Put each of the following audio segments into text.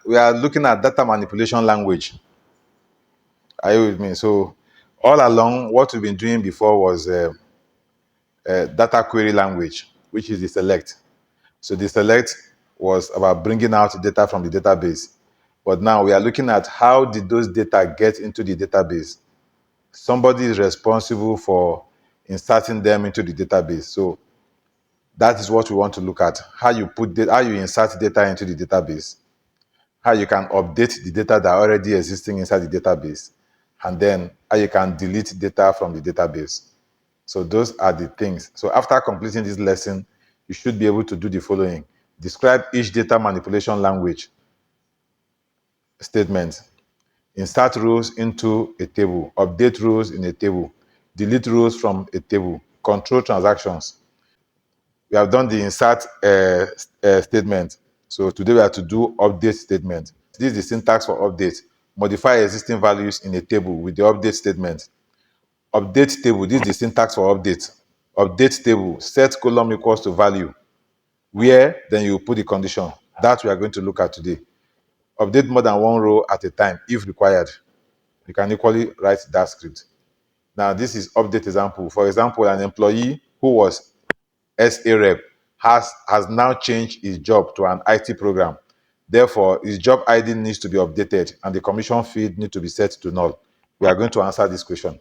we are looking at data manipulation language. Are you with me? So all along, what we've been doing before was data query language, which is the select. So the select was about bringing out data from the database. But now we are looking at how did those data get into the database. Somebody is responsible for inserting them into the database. So that is what we want to look at. How you insert data into the database, how you can update the data that are already existing inside the database, and then how you can delete data from the database. So those are the things. So after completing this lesson, you should be able to do the following. Describe each data manipulation language statement. Insert rows into a table. Update rows in a table. Delete rows from a table. Control transactions. We have done the insert statement. So today we have to do update statement. This is the syntax for update. Modify existing values in a table with the update statement. Update table, this is the syntax for update. Update table, set column equals to value, where then you put the condition. That we are going to look at today. Update more than one row at a time if required. You can equally write that script. Now this is update example. For example, an employee who was SA rep has now changed his job to an IT program. Therefore, his job ID needs to be updated and the commission field needs to be set to null. We are going to answer this question.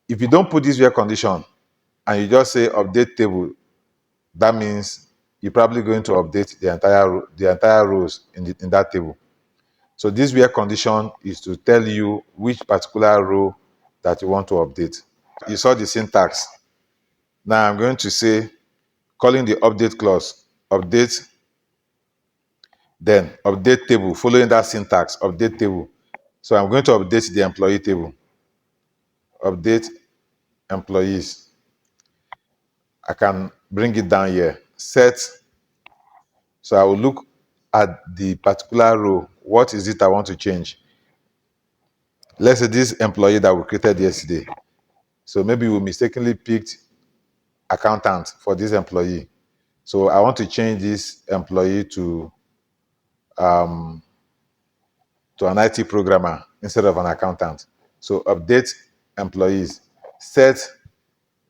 If you don't put this where condition and you just say update table, that means you're probably going to update the entire rows in that table. So this where condition is to tell you which particular row that you want to update. You saw the syntax. Now I'm going to say, calling the update clause, update, then update table, following that syntax, update table. So I'm going to update the employee table. Update employees. I can bring it down here. Set. So I will look at the particular row. What is it I want to change? Let's say this employee that we created yesterday. So maybe we mistakenly picked accountant for this employee. So I want to change this employee to an IT programmer instead of an accountant. So update employees. Set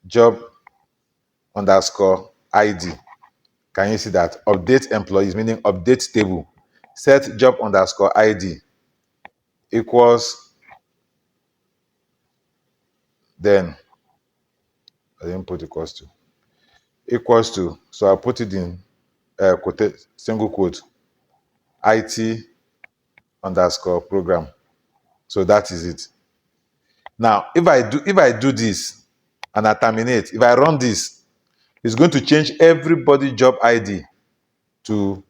job underscore ID. Can you see that? Update employees, meaning update table. Set job underscore ID equals, then, I didn't put equals to, so I'll put it in single quote, IT underscore program. So that is it. Now, if I do this and I terminate, if I run this, it's going to change everybody job ID to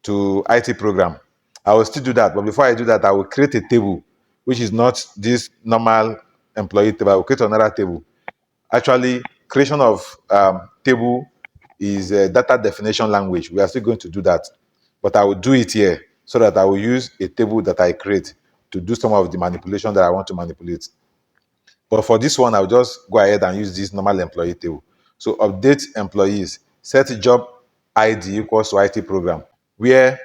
IT program. I will still do that, but before I do that, I will create a table, which is not this normal employee table. I will create another table. Actually, creation of table is a data definition language. We are still going to do that, but I will do it here so that I will use a table that I create to do some of the manipulation that I want to manipulate. But for this one, I'll just go ahead and use this normal employee table. So update employees, set job ID equals to IT program, where,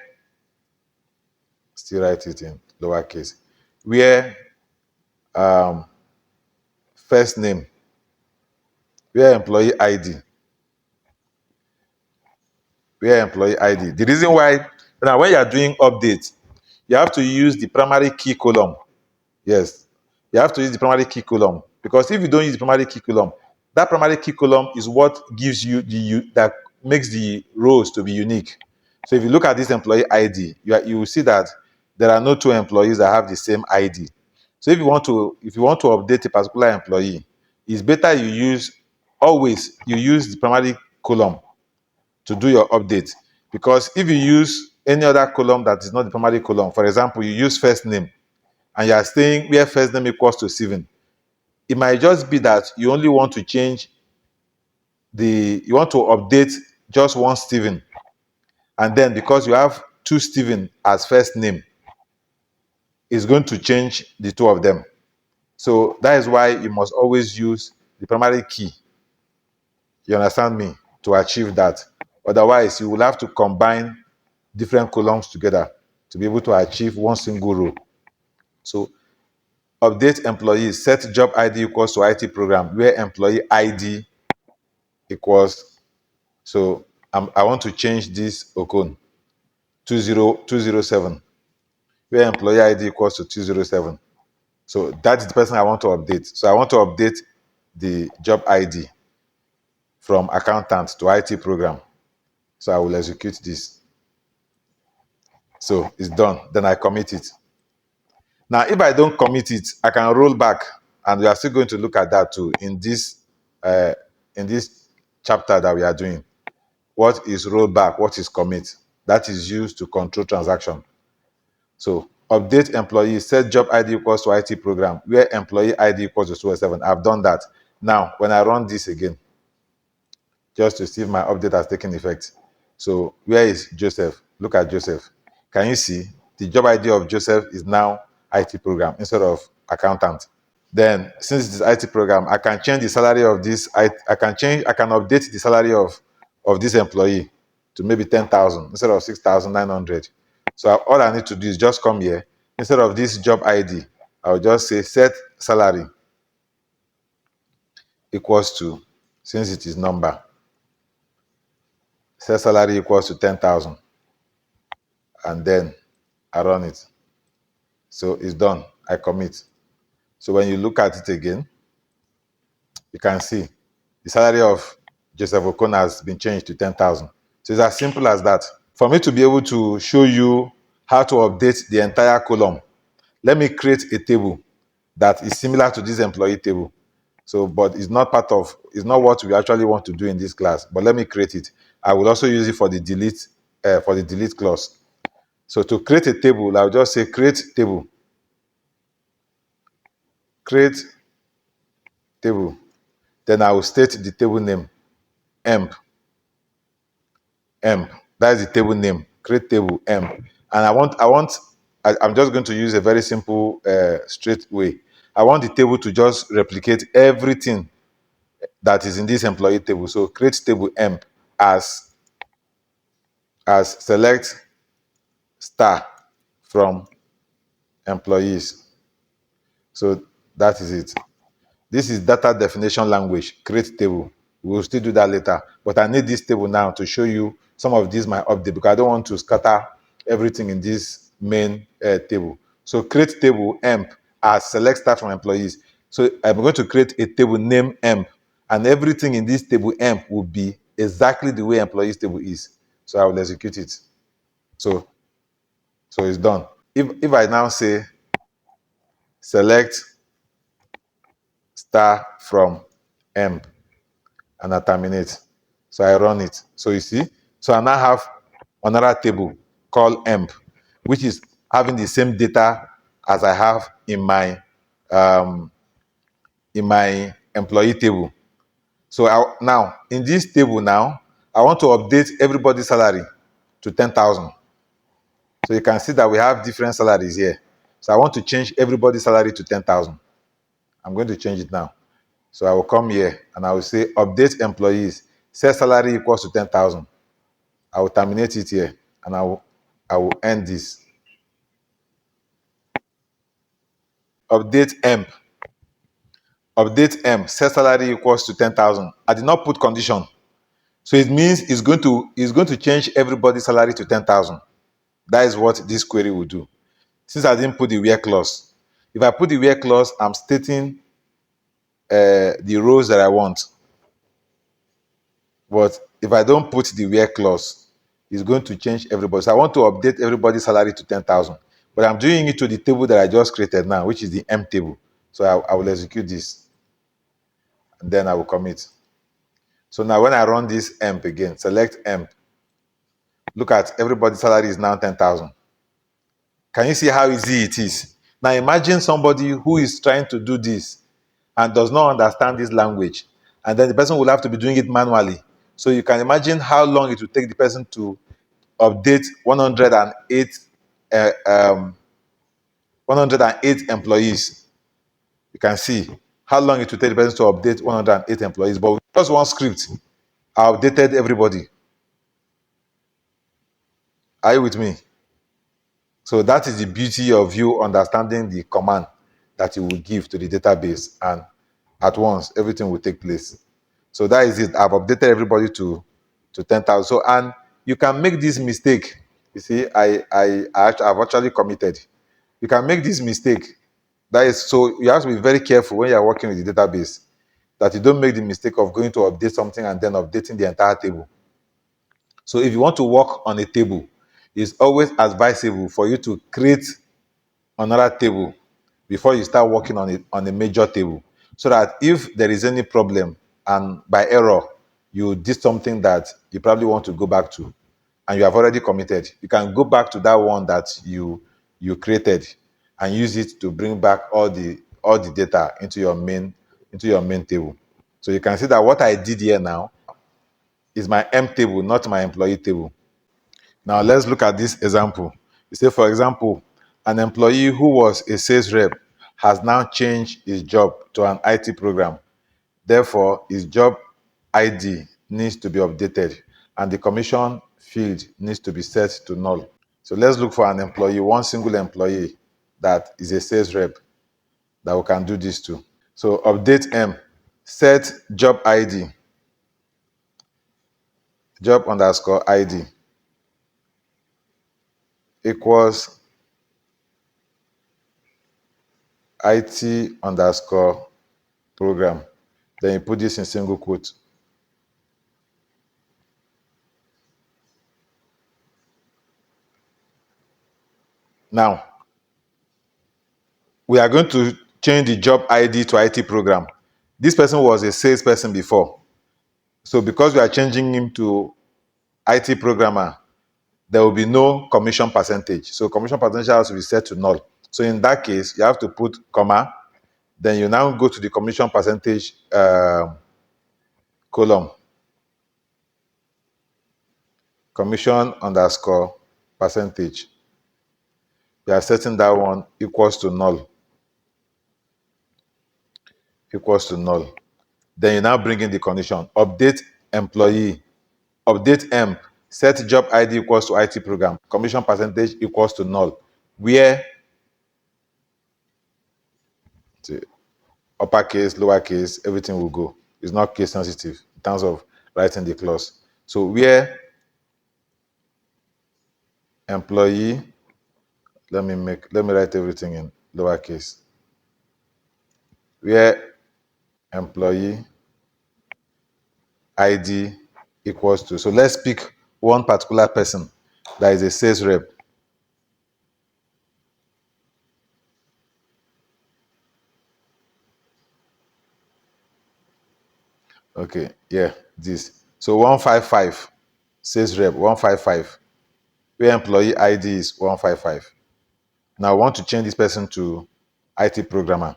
still write it in lowercase, where first name, where employee ID, The reason why, now when you are doing updates, you have to use the primary key column. Yes, you have to use the primary key column, because if you don't use the primary key column, that primary key column is what gives you that makes the rows to be unique. So if you look at this employee ID, you will see that there are no two employees that have the same ID. So if you want to update a particular employee, it's better you always use the primary column to do your update. Because if you use any other column that is not the primary column, for example, you use first name and you are saying where first name equals to Steven, it might just be that you only want to change you want to update just one Steven, and then because you have two Steven as first name, it's going to change the two of them. So that is why you must always use the primary key, you understand me, to achieve that. Otherwise, you will have to combine different columns together. to be able to achieve one single row. So update employees, set job ID equals to IT program, where employee ID equals, so I want to change this Okon 20207, where employee ID equals to 207. So that is the person I want to update. So I want to update the job ID from accountant to IT program. So I will execute this. So it's done. Then I commit it. Now, if I don't commit it, I can roll back, and we are still going to look at that too uh, in this chapter that we are doing. What is rollback? What is commit? That is used to control transaction. So update employee, set job ID equals to IT program, where employee ID equals to 207. I've done that. Now, when I run this again, just to see if my update has taken effect. So where is Joseph? Look at Joseph. Can you see the job ID of Joseph is now IT program instead of accountant? Then, since it is IT program, I can change the salary of this. I can update the salary of this employee to maybe 10,000 instead of 6,900. So all I need to do is just come here. Instead of this job ID, I'll just say set salary equals to, since it is number, set salary equals to 10,000, and then I run it. So it's done. I commit. So when you look at it again, you can see the salary of Joseph Okon has been changed to 10,000. So it's as simple as that. For me to be able to show you how to update the entire column, let me create a table that is similar to this employee table. So, but it's not what we actually want to do in this class, but let me create it. I will also use it for the delete clause. So to create a table, I'll just say create table. Create table. Then I will state the table name, emp. That is the table name. Create table emp. And I'm just going to use a very simple, straight way. I want the table to just replicate everything that is in this employee table. So create table emp as select star from employees. So that is it. This is data definition language, create table. We will still do that later. But I need this table now to show you some of these my update, because I don't want to scatter everything in this main table. So create table emp as select star from employees. So I'm going to create a table name emp, and everything in this table emp will be exactly the way employees table is. So I will execute it. So it's done. If I now say select star from emp, and I terminate. So I run it. So you see, so I now have another table called emp, which is having the same data as I have in my employee table. So now in this table now, I want to update everybody's salary to 10,000. So you can see that we have different salaries here. So I want to change everybody's salary to 10,000. I'm going to change it now. So I will come here and I will say update employees, set salary equals to 10,000. I will terminate it here, and I will end this. Update emp. Update emp, set salary equals to 10,000. I did not put condition. So it means it's going to change everybody's salary to 10,000. That is what this query will do. Since I didn't put the where clause. If I put the where clause, I'm stating the rows that I want. But if I don't put the where clause, it's going to change everybody. So I want to update everybody's salary to 10,000. But I'm doing it to the table that I just created now, which is the emp table. So I will execute this. And then I will commit. So now when I run this emp again, select emp. Look at everybody's salary is now 10,000. Can you see how easy it is? Now imagine somebody who is trying to do this and does not understand this language. And then the person will have to be doing it manually. So you can imagine how long it will take the person to update 108 employees. You can see how long it will take the person to update 108 employees. But with just one script, I updated everybody. Are you with me? So that is the beauty of you understanding the command that you will give to the database, and at once everything will take place. So that is it. I've updated everybody to 10,000. So, and you can make this mistake. You see, I've actually committed. You can make this mistake. That is, so you have to be very careful when you are working with the database, that you don't make the mistake of going to update something and then updating the entire table. So if you want to work on a table, it's always advisable for you to create another table before you start working on it on a major table, so that if there is any problem and by error you did something that you probably want to go back to and you have already committed, you can go back to that one that you created and use it to bring back all the data into your main table. So you can see that what I did here now is my M table, not my employee table. Now let's look at this example. You say, for example, an employee who was a sales rep has now changed his job to an IT program. Therefore, his job ID needs to be updated and the commission field needs to be set to null. So let's look for an employee, one single employee that is a sales rep that we can do this to. So update M, set job ID, job underscore ID equals IT underscore program. Then you put this in single quote. Now, we are going to change the job ID to IT program. This person was a salesperson before. So because we are changing him to IT programmer, there will be no commission percentage. So commission percentage has to be set to null. So in that case, you have to put comma. Then you now go to the commission percentage column. Commission underscore percentage. You are setting that one equals to null. Equals to null. Then you now bring in the condition. Update employee. Update emp. Set job ID equals to IT program. Commission percentage equals to null. Where uppercase, lowercase, everything will go. It's not case sensitive in terms of writing the clause. So where employee, let me write everything in lowercase. Where employee ID equals to. So let's pick one particular person that is a sales rep. Okay, yeah, this. So 155, sales rep 155. Where employee ID is 155. Now I want to change this person to IT programmer.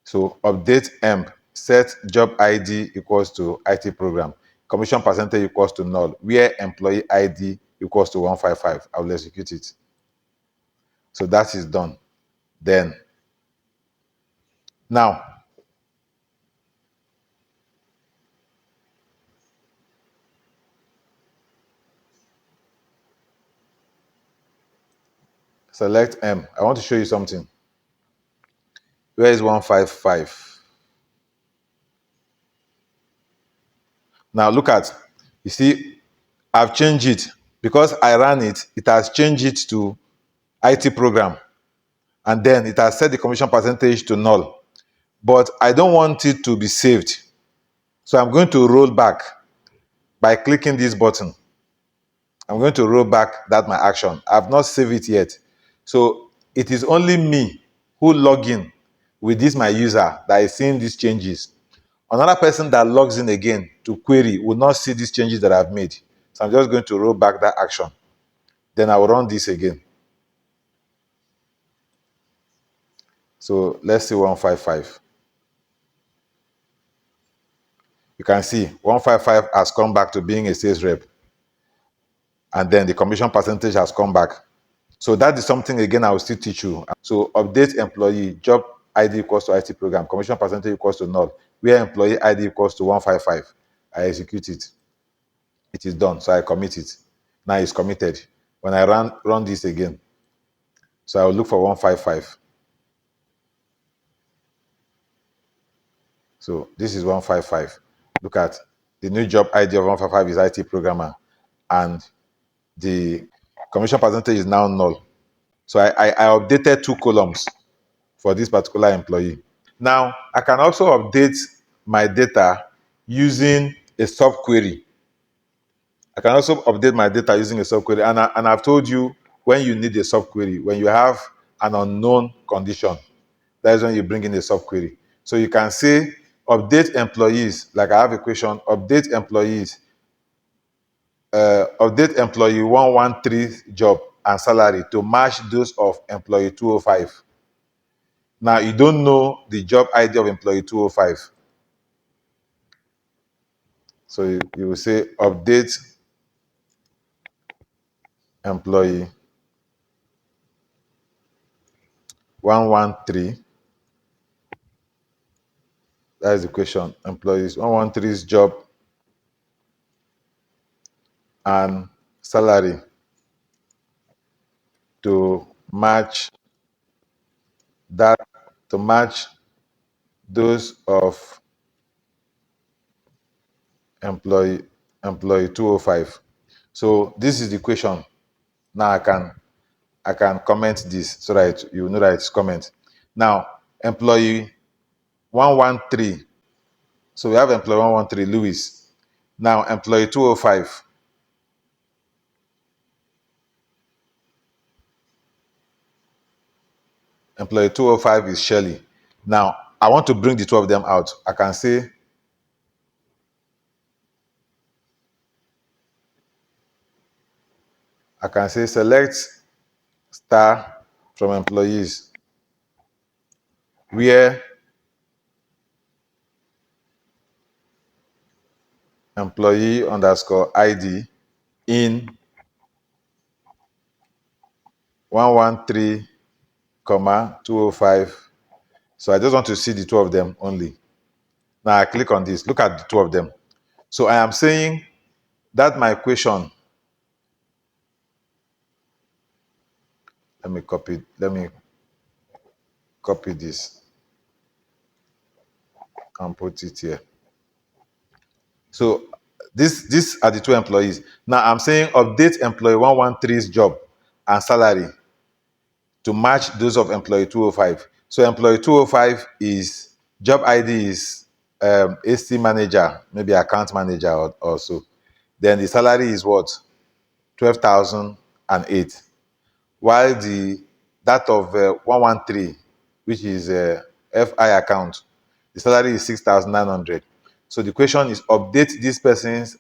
So update emp, set job ID equals to IT program. Commission percentage equals to null. Where employee ID equals to 155. I will execute it. So that is done. Then, now, select M. I want to show you something. Where is 155? Now look at, you see, I've changed it. Because I ran it, it has changed it to IT program. And then it has set the commission percentage to null. But I don't want it to be saved. So I'm going to roll back by clicking this button. I'm going to roll back that my action. I've not saved it yet. So it is only me who log in with this my user that is seeing these changes. Another person that logs in again to query will not see these changes that I've made. So I'm just going to roll back that action. Then I will run this again. So let's see 155. You can see 155 has come back to being a sales rep. And then the commission percentage has come back. So that is something, again, I will still teach you. So update employee, job ID equals to IT program, commission percentage equals to null. Where employee ID equals to 155. I execute it. It is done. So I commit it. Now it's committed. When I run this again, So I will look for 155. So this is 155. Look at the new job ID of 155 is IT programmer, and the commission percentage is now null. So I updated 2 columns for this particular employee. Now I can also update my data using a subquery. I can also update my data using a subquery. And I've told you when you need a subquery, when you have an unknown condition, that is when you bring in a subquery. So you can say update employees, like I have a question, update employee 113 job and salary to match those of employee 205. Now you don't know the job ID of employee 205. So you will say update employee 113. That is the question. Employees 113's job and salary to match that to match those of employee 205. So this is the question. Now I can comment this so that you know that it's comment. Now employee 113. So we have employee 113 Louis. Now employee 205. Employee 205 is Shirley. Now I want to bring the two of them out. I can say select star from employees where employee underscore ID in 113 comma 205. So I just want to see the two of them only. Now I click on this. Look at the two of them. So I am saying that my equation. Let me copy this and put it here. So these are the two employees. Now I'm saying update employee 113's job and salary to match those of employee 205. So employee 205 is job ID is AC manager, maybe account manager or so. Then the salary is what? 12,008. While that of 113, which is FI account, the salary is 6,900. So the question is update this person's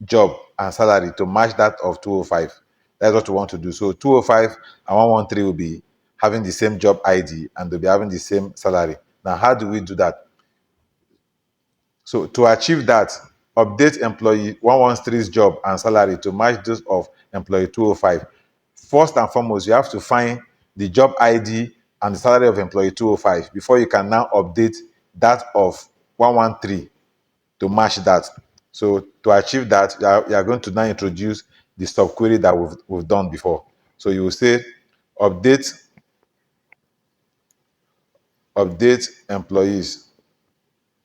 job and salary to match that of 205. That's what we want to do. So 205 and 113 will be having the same job ID and they'll be having the same salary. Now, how do we do that? So to achieve that, update employee 113's job and salary to match those of employee 205. First and foremost, you have to find the job ID and the salary of employee 205 before you can now update that of 113 to match that. So to achieve that, you are going to now introduce the subquery that we've done before. So you will say update employees.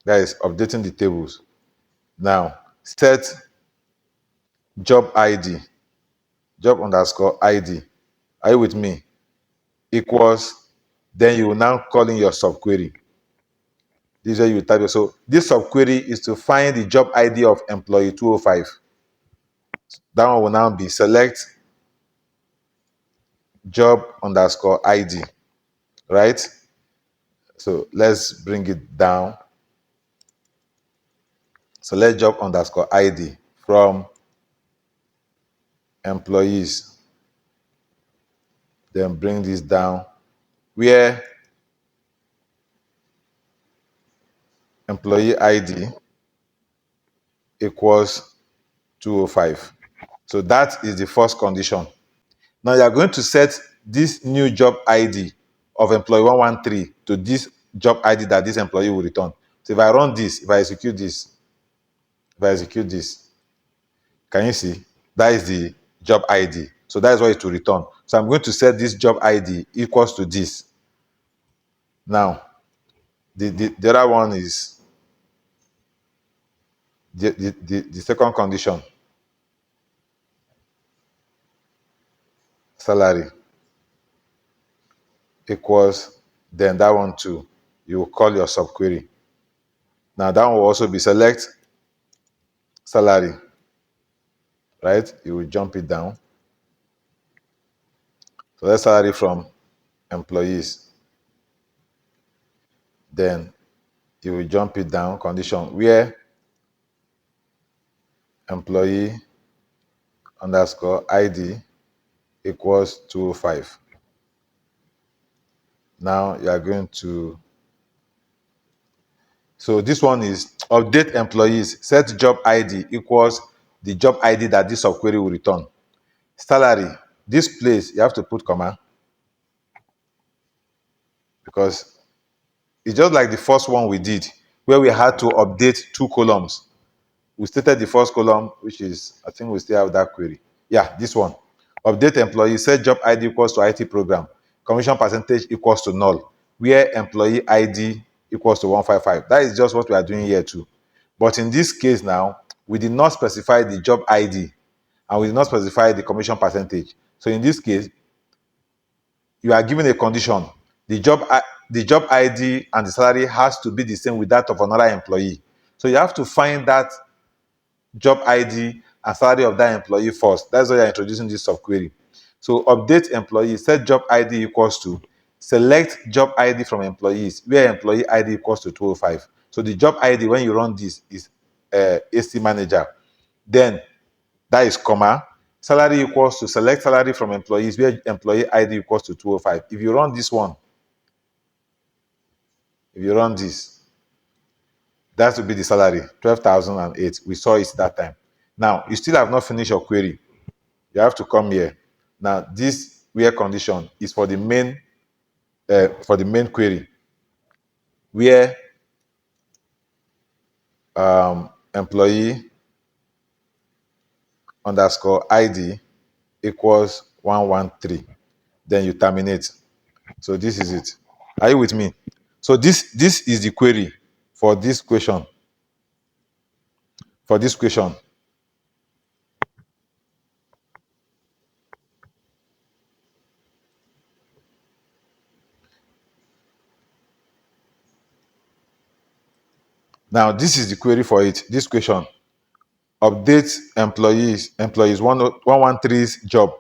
That is updating the tables. Now set job ID, job underscore ID. Are you with me? Equals, then you will now call in your subquery. This is where you type it. So this subquery is to find the job ID of employee 205. That one will now be select job underscore ID, right? So let's bring it down. Select job underscore ID from employees. Then bring this down where employee ID equals 205. So that is the first condition. Now you are going to set this new job ID of employee 113 to this job ID that this employee will return. So if I run this, if I execute this, can you see? That is the job ID So that is what it will return. So I'm going to set this job ID equals to this. Now, the other one is the second condition, salary equals, then that one too, you will call your subquery. Now that one will also be select salary, right? You will jump it down. So that's salary from employees. Then you will jump it down, condition where employee underscore ID equals 205. Now you are going to, so this one is update employees, set job ID equals the job ID that this subquery will return. Salary, this place you have to put comma because it's just like the first one we did where we had to update 2 columns. We stated the first column, which is, I think we still have that query. Yeah, this one. Update employee, set job ID equals to IT program. Commission percentage equals to null, where employee ID equals to 155. That is just what we are doing here too. But in this case now, we did not specify the job ID and we did not specify the commission percentage. So in this case, you are given a condition. The job ID and the salary has to be the same with that of another employee. So you have to find that job ID and salary of that employee first. That's why you're introducing this subquery. So update employee, set job ID equals to, select job ID from employees, where employee ID equals to 205. So the job ID when you run this is AC manager. Then that is comma, salary equals to select salary from employees, where employee ID equals to 205. If you run this one, if you run this, that will be the salary, 12,008. We saw it that time. Now, you still have not finished your query. You have to come here. Now, this where condition is for the main query, where employee underscore ID equals 113. Then you terminate. So this is it. Are you with me? So this is the query for this question. For this question. Now this is the query for it. This question. Update employees 113's job.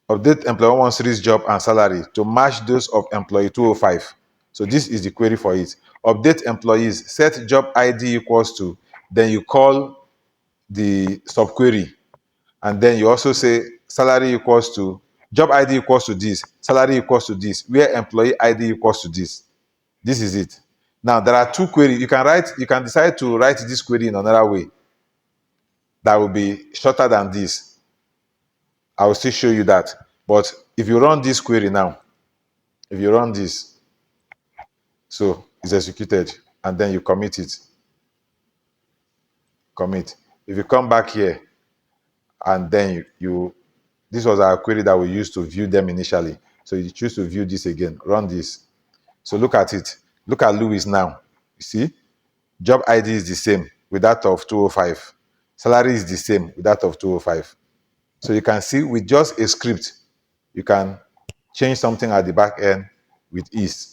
Update employee 113's job and salary to match those of employee 205. So this is the query for it. Update employees, set job ID equals to, then you call the subquery, and then you also say salary equals to, job ID equals to this, salary equals to this, where employee ID equals to this. This is it. Now there are 2 queries. You can decide to write this query in another way that will be shorter than this. I will still show you that. But if you run this query now, if you run this, so it's executed, and then you commit it. Commit. If you come back here, and then this was our query that we used to view them initially. So you choose to view this again. Run this. So look at it. Look at Louis now. You see? Job ID is the same with that of 205. Salary is the same with that of 205. So you can see with just a script, you can change something at the back end with ease.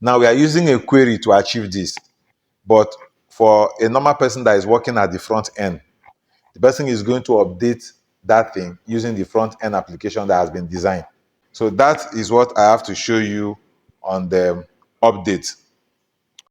Now we are using a query to achieve this, but for a normal person that is working at the front end, the person is going to update that thing using the front end application that has been designed. So that is what I have to show you on the update.